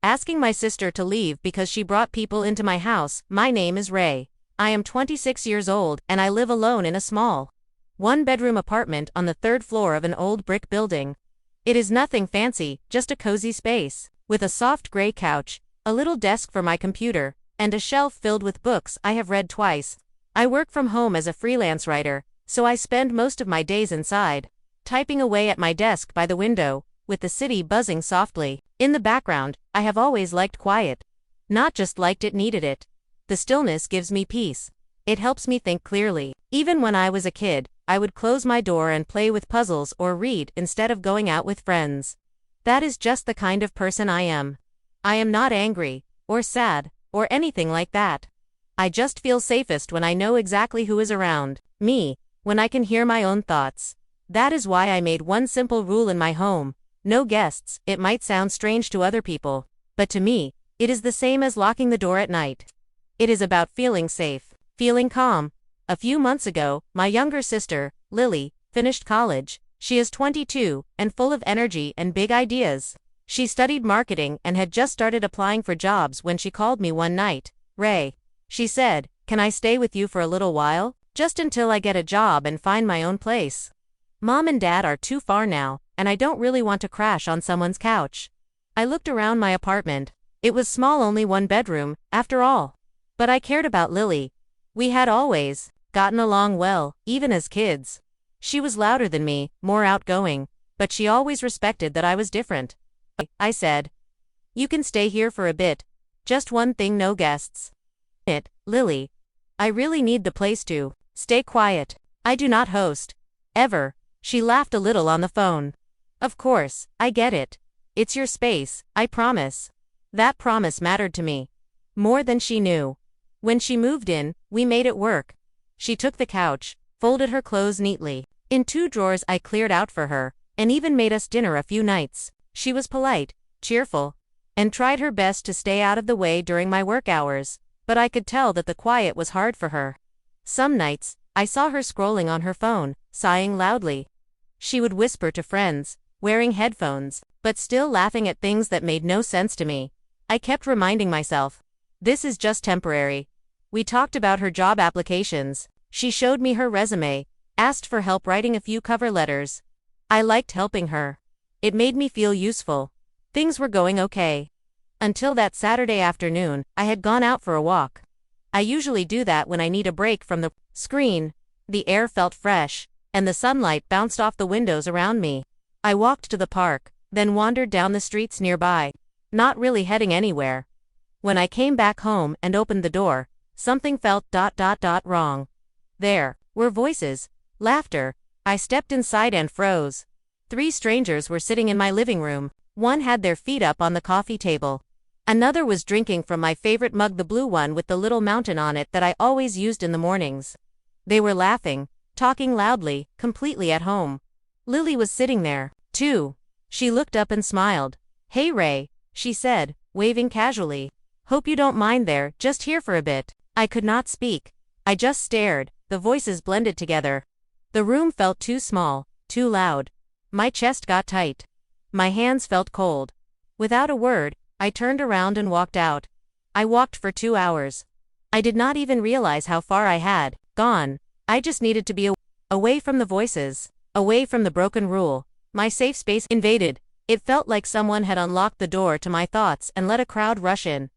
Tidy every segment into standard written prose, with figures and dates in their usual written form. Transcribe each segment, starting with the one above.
asking my sister to leave because she brought people into my house. My name is Ray. I am 26 years old and I live alone in a small, one-bedroom apartment on the third floor of an old brick building. It is nothing fancy, just a cozy space, with a soft gray couch, a little desk for my computer, and a shelf filled with books I have read twice. I work from home as a freelance writer, so I spend most of my days inside, typing away at my desk by the window, with the city buzzing softly. In the background, I have always liked quiet. Not just liked it, needed it. The stillness gives me peace. It helps me think clearly. Even when I was a kid, I would close my door and play with puzzles or read instead of going out with friends. That is just the kind of person I am. I am not angry, or sad, or anything like that. I just feel safest when I know exactly who is around me, when I can hear my own thoughts. That is why I made one simple rule in my home: no guests. It might sound strange to other people, but to me, it is the same as locking the door at night. It is about feeling safe, feeling calm. A few months ago, my younger sister, Lily, finished college. She is 22, and full of energy and big ideas. She studied marketing and had just started applying for jobs when she called me one night. "Ray," she said, "can I stay with you for a little while? Just until I get a job and find my own place. Mom and Dad are too far now, and I don't really want to crash on someone's couch." I looked around my apartment. It was small, only one bedroom, after all. But I cared about Lily. We had always gotten along well, even as kids. She was louder than me, more outgoing, but she always respected that I was different. I said, "You can stay here for a bit. Just one thing, no guests." Lily. I really need the place to stay quiet. I do not host. Ever. She laughed a little on the phone. "Of course, I get it. It's your space, I promise." That promise mattered to me more than she knew. When she moved in, we made it work. She took the couch, folded her clothes neatly in 2 drawers I cleared out for her, and even made us dinner a few nights. She was polite, cheerful, and tried her best to stay out of the way during my work hours, but I could tell that the quiet was hard for her. Some nights, I saw her scrolling on her phone, sighing loudly. She would whisper to friends, wearing headphones, but still laughing at things that made no sense to me. I kept reminding myself, this is just temporary. We talked about her job applications. She showed me her resume, asked for help writing a few cover letters. I liked helping her. It made me feel useful. Things were going okay. Until that Saturday afternoon, I had gone out for a walk. I usually do that when I need a break from the screen. The air felt fresh, and the sunlight bounced off the windows around me. I walked to the park, then wandered down the streets nearby, not really heading anywhere. When I came back home and opened the door, something felt wrong. There were voices, laughter. I stepped inside and froze. 3 strangers were sitting in my living room. One had their feet up on the coffee table. Another was drinking from my favorite mug, the blue one with the little mountain on it that I always used in the mornings. They were laughing, talking loudly, completely at home. Lily was sitting there, too. She looked up and smiled. "Hey Ray," she said, waving casually. "Hope you don't mind there, just here for a bit." I could not speak. I just stared. The voices blended together. The room felt too small, too loud. My chest got tight. My hands felt cold. Without a word, I turned around and walked out. I walked for 2 hours. I did not even realize how far I had gone. I just needed to be away from the voices, away from the broken rule. My safe space invaded. It felt like someone had unlocked the door to my thoughts and let a crowd rush in.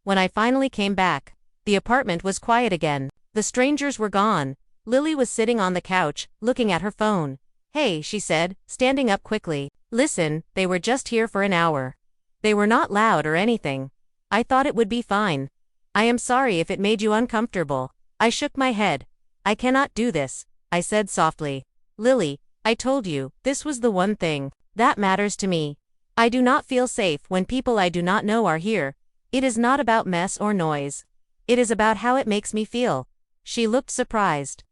When I finally came back, the apartment was quiet again. The strangers were gone. Lily was sitting on the couch, looking at her phone. "Hey," she said, standing up quickly. "Listen, they were just here for an hour. They were not loud or anything. I thought it would be fine. I am sorry if it made you uncomfortable." I shook my head. "I cannot do this," I said softly. "Lily, I told you, this was the one thing that matters to me. I do not feel safe when people I do not know are here. It is not about mess or noise. It is about how it makes me feel." She looked surprised.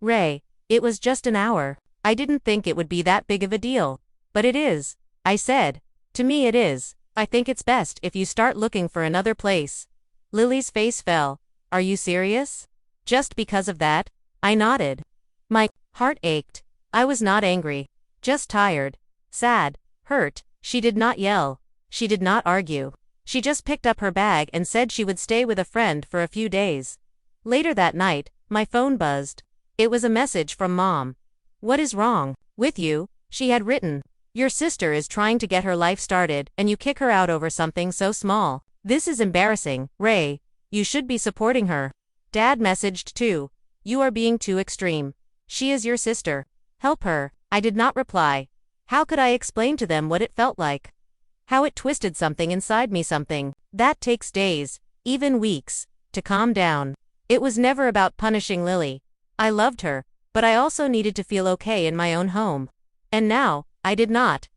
"Ray, it was just an hour. I didn't think it would be that big of a deal." "But it is," I said. "To me it is. I think it's best if you start looking for another place." Lily's face fell. "Are you serious? Just because of that?" I nodded. My heart ached. I was not angry. Just tired. Sad. Hurt. She did not yell. She did not argue. She just picked up her bag and said she would stay with a friend for a few days. Later that night, my phone buzzed. It was a message from Mom. "What is wrong with you?" she had written. "Your sister is trying to get her life started and you kick her out over something so small. This is embarrassing, Ray. You should be supporting her." Dad messaged too. "You are being too extreme. She is your sister. Help her." I did not reply. How could I explain to them what it felt like? How it twisted something inside me, something that takes days, even weeks, to calm down. It was never about punishing Lily. I loved her, but I also needed to feel okay in my own home. And now, I did not.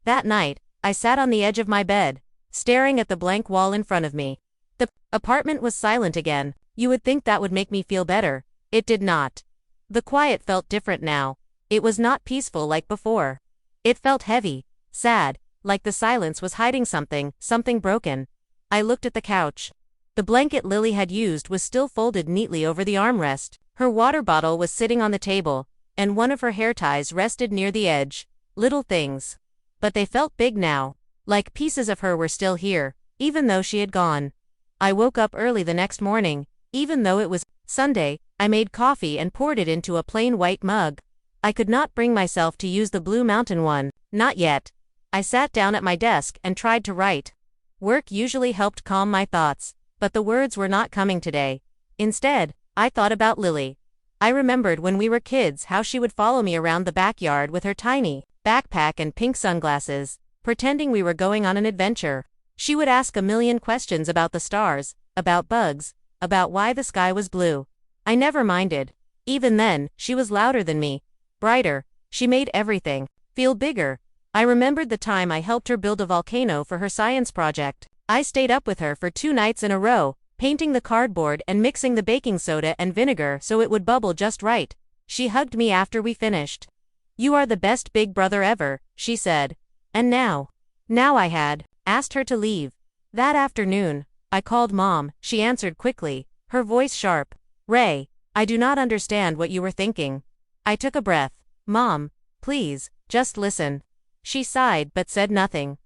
That night, I sat on the edge of my bed, staring at the blank wall in front of me. The apartment was silent again. You would think that would make me feel better. It did not. The quiet felt different now. It was not peaceful like before. It felt heavy, sad, like the silence was hiding something, something broken. I looked at the couch. The blanket Lily had used was still folded neatly over the armrest. Her water bottle was sitting on the table, and one of her hair ties rested near the edge. Little things. But they felt big now. Like pieces of her were still here, even though she had gone. I woke up early the next morning. Even though it was Sunday, I made coffee and poured it into a plain white mug. I could not bring myself to use the Blue Mountain one, not yet. I sat down at my desk and tried to write. Work usually helped calm my thoughts, but the words were not coming today. Instead, I thought about Lily. I remembered when we were kids how she would follow me around the backyard with her tiny backpack and pink sunglasses, pretending we were going on an adventure. She would ask a million questions about the stars, about bugs, about why the sky was blue. I never minded. Even then, she was louder than me. Brighter. She made everything feel bigger. I remembered the time I helped her build a volcano for her science project. I stayed up with her for 2 nights in a row, painting the cardboard and mixing the baking soda and vinegar so it would bubble just right. She hugged me after we finished. "You are the best big brother ever," she said. And now I had asked her to leave. That afternoon, I called Mom. She answered quickly, her voice sharp. "Ray, I do not understand what you were thinking." I took a breath. "Mom, please, just listen." She sighed but said nothing.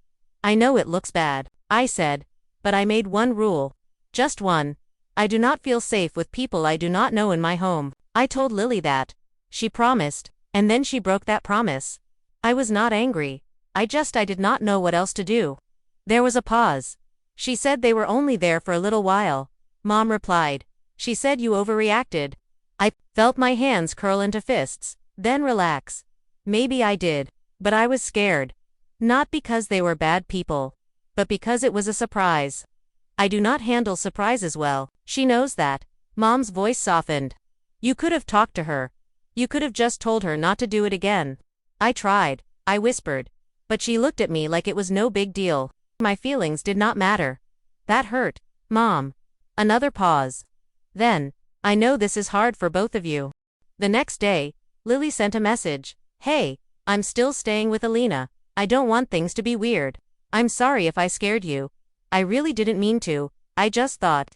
"I know it looks bad," I said, "but I made one rule. Just one. I do not feel safe with people I do not know in my home." I told Lily that. She promised, and then she broke that promise. I was not angry. I did not know what else to do. There was a pause. "She said they were only there for a little while," Mom replied. "She said you overreacted." I felt my hands curl into fists, then relax. Maybe I did, but I was scared. Not because they were bad people, but because it was a surprise. I do not handle surprises well. She knows that. Mom's voice softened. "You could have talked to her. You could have just told her not to do it again." I tried, I whispered. But she looked at me like it was no big deal. My feelings did not matter. "That hurt, Mom." Another pause. Then, "I know this is hard for both of you." The next day, Lily sent a message. "Hey, I'm still staying with Alina. I don't want things to be weird. I'm sorry if I scared you. I really didn't mean to. I just thought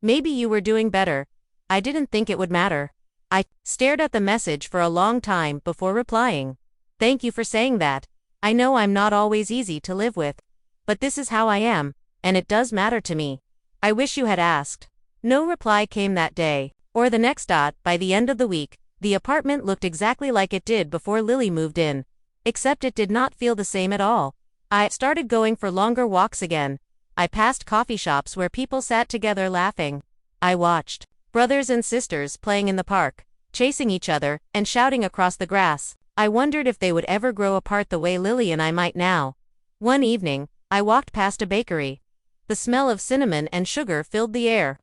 maybe you were doing better. I didn't think it would matter." I stared at the message for a long time before replying. "Thank you for saying that. I know I'm not always easy to live with. But this is how I am, and it does matter to me. I wish you had asked." No reply came that day, or the next. By the end of the week, the apartment looked exactly like it did before Lily moved in. Except it did not feel the same at all. I started going for longer walks again. I passed coffee shops where people sat together laughing. I watched brothers and sisters playing in the park, chasing each other, and shouting across the grass. I wondered if they would ever grow apart the way Lily and I might now. One evening, I walked past a bakery. The smell of cinnamon and sugar filled the air.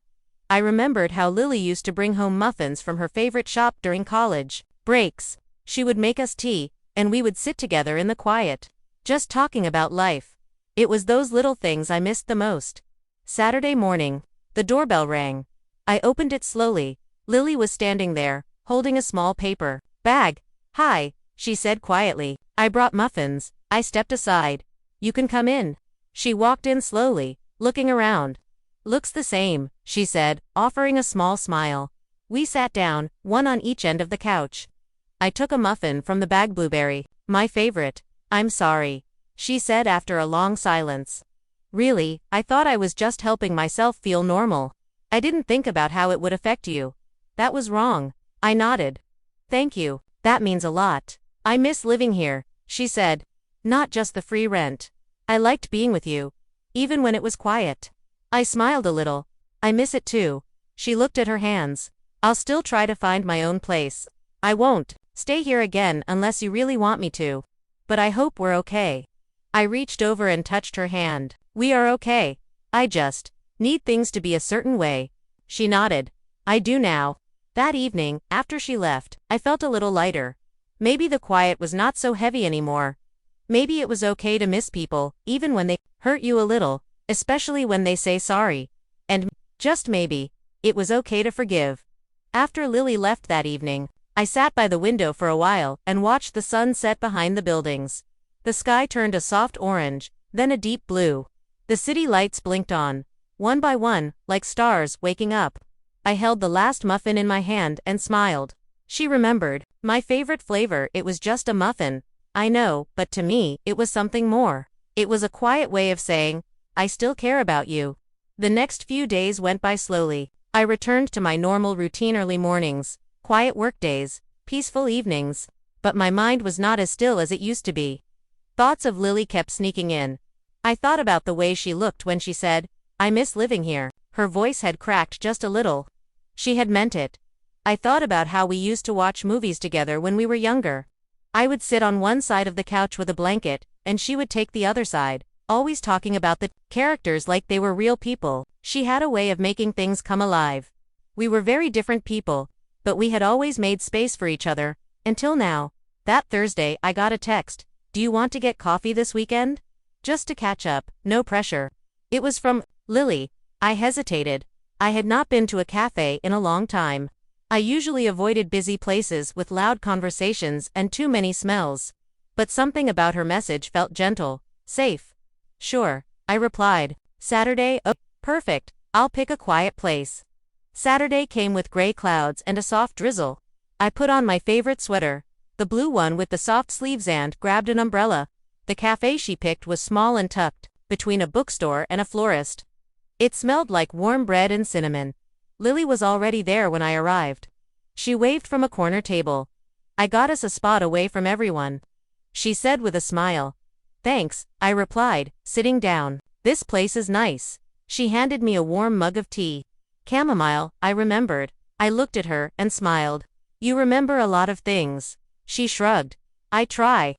I remembered how Lily used to bring home muffins from her favorite shop during college breaks. She would make us tea, and we would sit together in the quiet, just talking about life. It was those little things I missed the most. Saturday morning, the doorbell rang. I opened it slowly. Lily was standing there, holding a small paper bag. "Hi," she said quietly. "I brought muffins." I stepped aside. "You can come in." She walked in slowly, looking around. "Looks the same," she said, offering a small smile. We sat down, one on each end of the couch. I took a muffin from the bag. "Blueberry, my favorite." "I'm sorry," she said after a long silence. Really, I thought I was just helping myself feel normal. I didn't think about how it would affect you. That was wrong. I nodded. Thank you, that means a lot. I miss living here, she said. Not just the free rent. I liked being with you, even when it was quiet. I smiled a little. I miss it too. She looked at her hands. I'll still try to find my own place. I won't stay here again unless you really want me to. But I hope we're okay. I reached over and touched her hand. We are okay. I just need things to be a certain way. She nodded. I do now. That evening, after she left, I felt a little lighter. Maybe the quiet was not so heavy anymore. Maybe it was okay to miss people, even when they hurt you a little, especially when they say sorry. And just maybe, it was okay to forgive. After Lily left that evening, I sat by the window for a while and watched the sun set behind the buildings. The sky turned a soft orange, then a deep blue. The city lights blinked on, one by one, like stars waking up. I held the last muffin in my hand and smiled. She remembered. My favorite flavor. It was just a muffin. I know, but to me, it was something more. It was a quiet way of saying, I still care about you. The next few days went by slowly. I returned to my normal routine: early mornings, quiet workdays, peaceful evenings. But my mind was not as still as it used to be. Thoughts of Lily kept sneaking in. I thought about the way she looked when she said, I miss living here. Her voice had cracked just a little. She had meant it. I thought about how we used to watch movies together when we were younger. I would sit on one side of the couch with a blanket, and she would take the other side, always talking about the characters like they were real people. She had a way of making things come alive. We were very different people, but we had always made space for each other, until now. That Thursday I got a text. Do you want to get coffee this weekend? Just to catch up, no pressure. It was from Lily. I hesitated. I had not been to a cafe in a long time. I usually avoided busy places with loud conversations and too many smells. But something about her message felt gentle, safe. Sure, I replied. Saturday? Oh, perfect. I'll pick a quiet place. Saturday came with gray clouds and a soft drizzle. I put on my favorite sweater, the blue one with the soft sleeves, and grabbed an umbrella. The cafe she picked was small and tucked between a bookstore and a florist. It smelled like warm bread and cinnamon. Lily was already there when I arrived. She waved from a corner table. I got us a spot away from everyone. She said with a smile. Thanks, I replied, sitting down. This place is nice. She handed me a warm mug of tea. Chamomile, I remembered. I looked at her and smiled. You remember a lot of things. She shrugged. I try.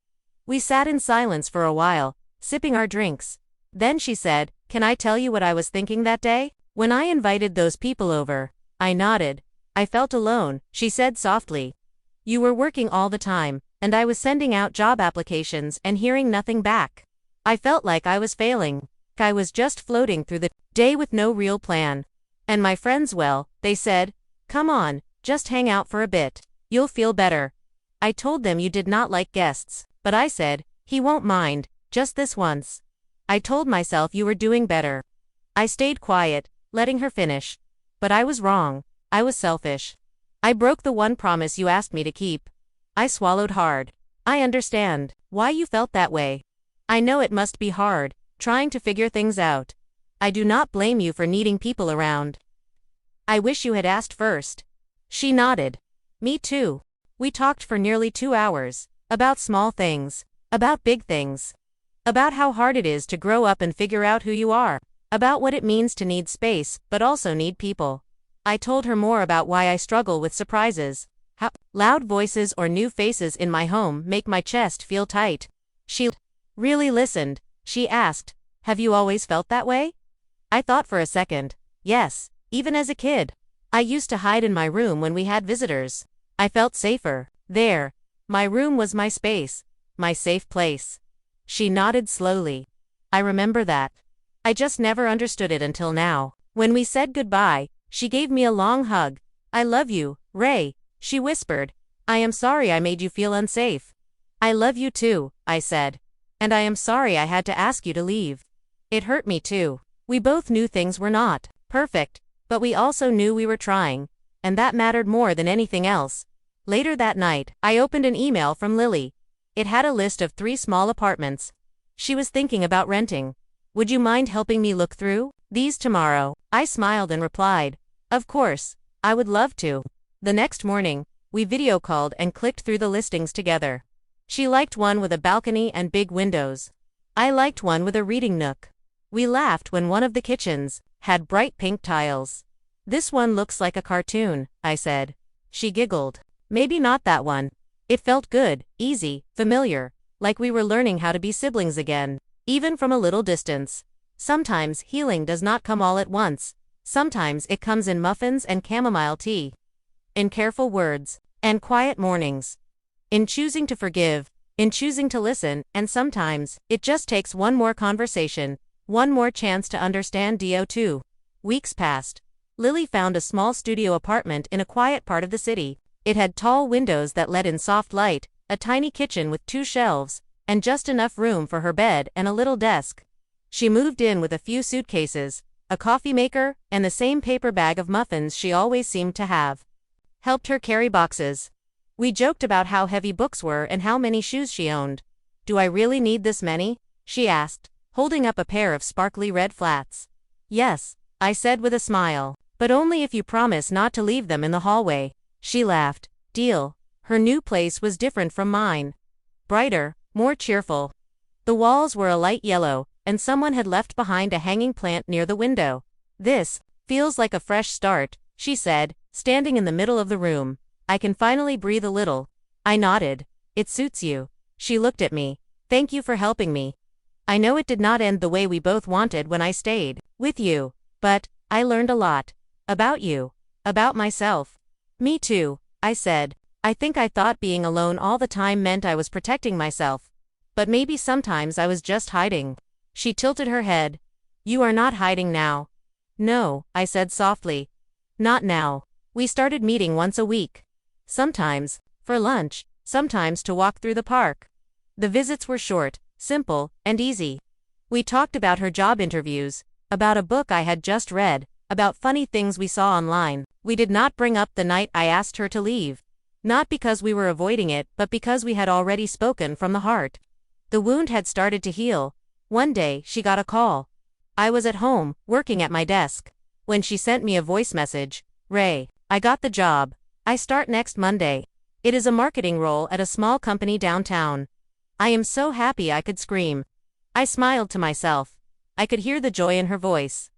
We sat in silence for a while, sipping our drinks. Then she said, Can I tell you what I was thinking that day? When I invited those people over. I nodded. I felt alone, she said softly. You were working all the time, and I was sending out job applications and hearing nothing back. I felt like I was failing. I was just floating through the day with no real plan. And my friends, well, they said, Come on, just hang out for a bit. You'll feel better. I told them you did not like guests, but I said, he won't mind, just this once. I told myself you were doing better. I stayed quiet, letting her finish. But I was wrong. I was selfish. I broke the one promise you asked me to keep. I swallowed hard. I understand why you felt that way. I know it must be hard, trying to figure things out. I do not blame you for needing people around. I wish you had asked first. She nodded. Me too. We talked for nearly 2 hours. About small things. About big things. About how hard it is to grow up and figure out who you are. About what it means to need space, but also need people. I told her more about why I struggle with surprises. How loud voices or new faces in my home make my chest feel tight. She really listened. She asked, Have you always felt that way? I thought for a second. Yes, even as a kid. I used to hide in my room when we had visitors. I felt safer. There. My room was my space. My safe place. She nodded slowly. I remember that. I just never understood it until now. When we said goodbye, she gave me a long hug. I love you, Ray, she whispered. I am sorry I made you feel unsafe. I love you too, I said. And I am sorry I had to ask you to leave. It hurt me too. We both knew things were not perfect, but we also knew we were trying, and that mattered more than anything else. Later that night, I opened an email from Lily. It had a list of 3 small apartments she was thinking about renting. Would you mind helping me look through these tomorrow? I smiled and replied, of course, I would love to. The next morning, we video called and clicked through the listings together. She liked one with a balcony and big windows. I liked one with a reading nook. We laughed when one of the kitchens had bright pink tiles. This one looks like a cartoon, I said. She giggled. Maybe not that one. It felt good, easy, familiar, like we were learning how to be siblings again, even from a little distance. Sometimes healing does not come all at once. Sometimes it comes in muffins and chamomile tea, in careful words, and quiet mornings, in choosing to forgive, in choosing to listen, and sometimes it just takes one more conversation, one more chance to understand. Do. Weeks passed. Lily found a small studio apartment in a quiet part of the city. It had tall windows that let in soft light, a tiny kitchen with 2 shelves, and just enough room for her bed and a little desk. She moved in with a few suitcases, a coffee maker, and the same paper bag of muffins she always seemed to have. Helped her carry boxes. We joked about how heavy books were and how many shoes she owned. Do I really need this many? She asked, holding up a pair of sparkly red flats. Yes, I said with a smile, but only if you promise not to leave them in the hallway. She laughed. Deal. Her new place was different from mine. Brighter, more cheerful. The walls were a light yellow, and someone had left behind a hanging plant near the window. This feels like a fresh start, she said, standing in the middle of the room. I can finally breathe a little. I nodded. It suits you. She looked at me. Thank you for helping me. I know it did not end the way we both wanted when I stayed with you, but I learned a lot. About you. About myself. Me too, I said. I think I thought being alone all the time meant I was protecting myself. But maybe sometimes I was just hiding. She tilted her head. You are not hiding now. No, I said softly. Not now. We started meeting once a week. Sometimes, for lunch, sometimes to walk through the park. The visits were short, simple, and easy. We talked about her job interviews, about a book I had just read, about funny things we saw online. We did not bring up the night I asked her to leave. Not because we were avoiding it, but because we had already spoken from the heart. The wound had started to heal. One day, she got a call. I was at home, working at my desk, when she sent me a voice message. Ray, I got the job. I start next Monday. It is a marketing role at a small company downtown. I am so happy I could scream. I smiled to myself. I could hear the joy in her voice.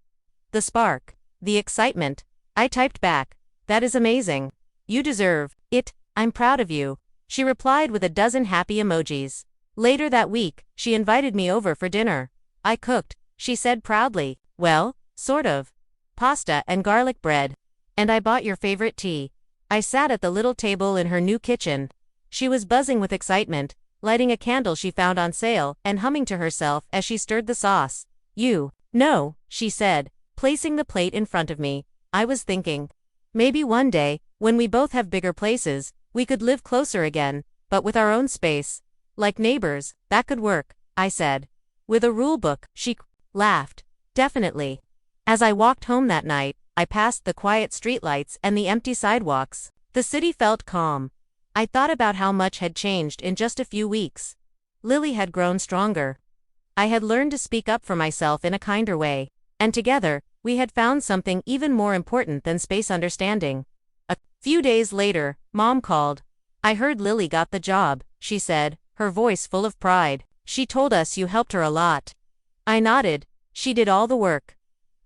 The spark. The excitement. I typed back. That is amazing. You deserve it. I'm proud of you. She replied with a dozen happy emojis. Later that week, she invited me over for dinner. I cooked, she said proudly. Well, sort of. Pasta and garlic bread. And I bought your favorite tea. I sat at the little table in her new kitchen. She was buzzing with excitement, lighting a candle she found on sale and humming to herself as she stirred the sauce. You know, she said, placing the plate in front of me. I was thinking. Maybe one day, when we both have bigger places, we could live closer again, but with our own space. Like neighbors, that could work, I said. With a rule book, she laughed. Definitely. As I walked home that night, I passed the quiet streetlights and the empty sidewalks. The city felt calm. I thought about how much had changed in just a few weeks. Lily had grown stronger. I had learned to speak up for myself in a kinder way. And together, we had found something even more important than space understanding. A few days later, Mom called. I heard Lily got the job, she said, her voice full of pride. She told us you helped her a lot. I nodded. She did all the work.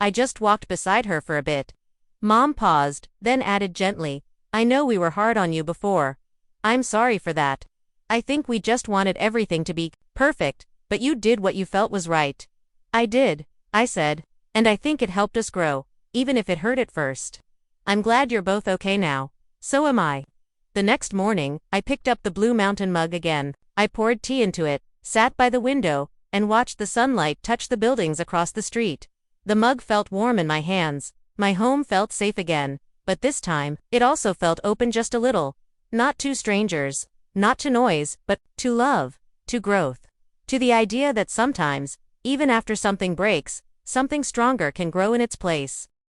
I just walked beside her for a bit. Mom paused, then added gently, I know we were hard on you before. I'm sorry for that. I think we just wanted everything to be perfect, but you did what you felt was right. I did, I said, and I think it helped us grow, even if it hurt at first. I'm glad you're both okay now. So am I. The next morning, I picked up the Blue Mountain mug again. I poured tea into it, sat by the window, and watched the sunlight touch the buildings across the street. The mug felt warm in my hands. My home felt safe again, but this time, it also felt open just a little. Not to strangers, not to noise, but to love, to growth, to the idea that sometimes, even after something breaks, something stronger can grow in its place.